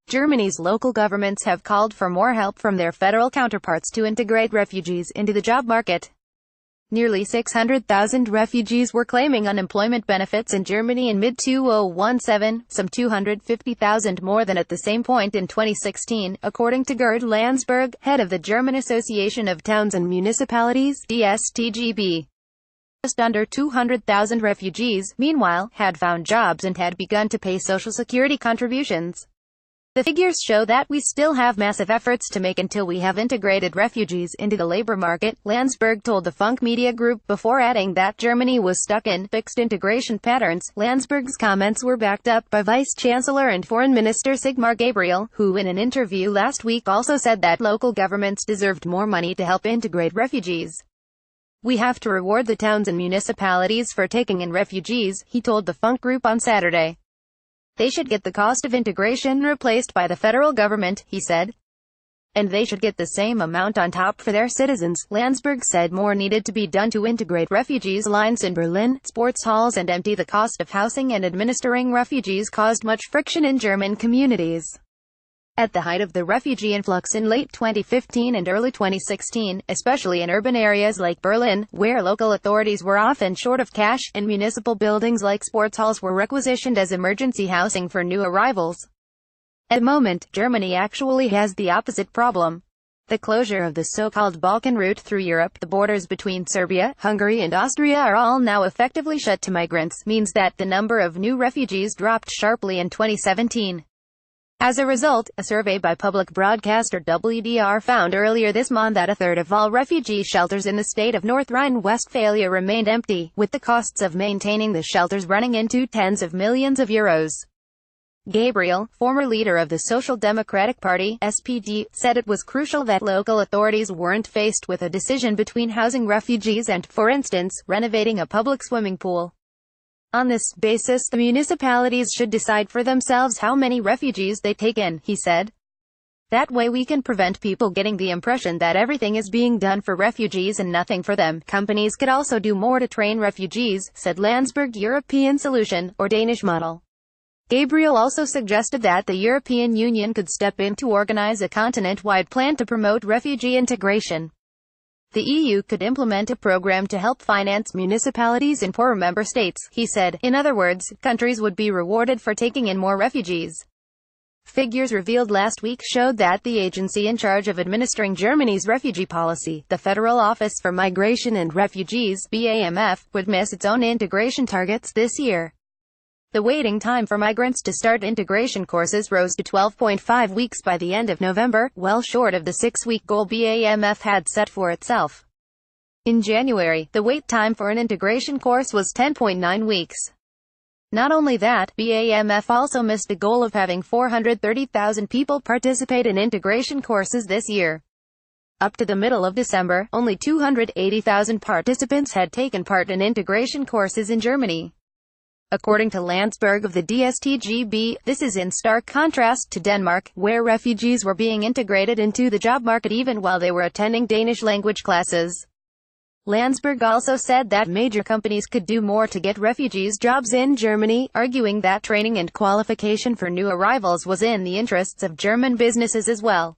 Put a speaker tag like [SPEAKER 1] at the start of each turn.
[SPEAKER 1] Germany's local governments have called for more help from their federal counterparts to integrate refugees into the job market. Nearly 600,000 refugees were claiming unemployment benefits in Germany in mid-2017, some 250,000 more than at the same point in 2016, according to Gerd Landsberg, head of the German Association of Towns and Municipalities, DStGB. Just under 200,000 refugees, meanwhile, had found jobs and had begun to pay Social Security contributions. The figures show that we still have massive efforts to make until we have integrated refugees into the labor market, Landsberg told the Funk Media Group before adding that Germany was stuck in fixed integration patterns. Landsberg's comments were backed up by Vice-Chancellor and Foreign Minister Sigmar Gabriel, who in an interview last week also said that local governments deserved more money to help integrate refugees. "We have to reward the towns and municipalities for taking in refugees," he told the Funk Group on Saturday. "They should get the cost of integration replaced by the federal government," he said. "And they should get the same amount on top for their citizens." Landsberg said more needed to be done to integrate refugees. Lines in Berlin, sports halls and empty. The cost of housing and administering refugees caused much friction in German communities. At the height of the refugee influx in late 2015 and early 2016, especially in urban areas like Berlin, where local authorities were often short of cash, and municipal buildings like sports halls were requisitioned as emergency housing for new arrivals. At the moment, Germany actually has the opposite problem. The closure of the so-called Balkan route through Europe, the borders between Serbia, Hungary and Austria are all now effectively shut to migrants, means that the number of new refugees dropped sharply in 2017. As a result, a survey by public broadcaster WDR found earlier this month that a third of all refugee shelters in the state of North Rhine-Westphalia remained empty, with the costs of maintaining the shelters running into tens of millions of euros. Gabriel, former leader of the Social Democratic Party (SPD), said it was crucial that local authorities weren't faced with a decision between housing refugees and, for instance, renovating a public swimming pool. On this basis, the municipalities should decide for themselves how many refugees they take in, he said. That way we can prevent people getting the impression that everything is being done for refugees and nothing for them. Companies could also do more to train refugees, said Landsberg. European solution, or Danish model. Gabriel also suggested that the European Union could step in to organize a continent-wide plan to promote refugee integration. The EU could implement a program to help finance municipalities in poorer member states, he said. In other words, countries would be rewarded for taking in more refugees. Figures revealed last week showed that the agency in charge of administering Germany's refugee policy, the Federal Office for Migration and Refugees (BAMF), would miss its own integration targets this year. The waiting time for migrants to start integration courses rose to 12.5 weeks by the end of November, well short of the 6-week goal BAMF had set for itself. In January, the wait time for an integration course was 10.9 weeks. Not only that, BAMF also missed a goal of having 430,000 people participate in integration courses this year. Up to the middle of December, only 280,000 participants had taken part in integration courses in Germany. According to Landsberg of the DStGB, this is in stark contrast to Denmark, where refugees were being integrated into the job market even while they were attending Danish language classes. Landsberg also said that major companies could do more to get refugees jobs in Germany, arguing that training and qualification for new arrivals was in the interests of German businesses as well.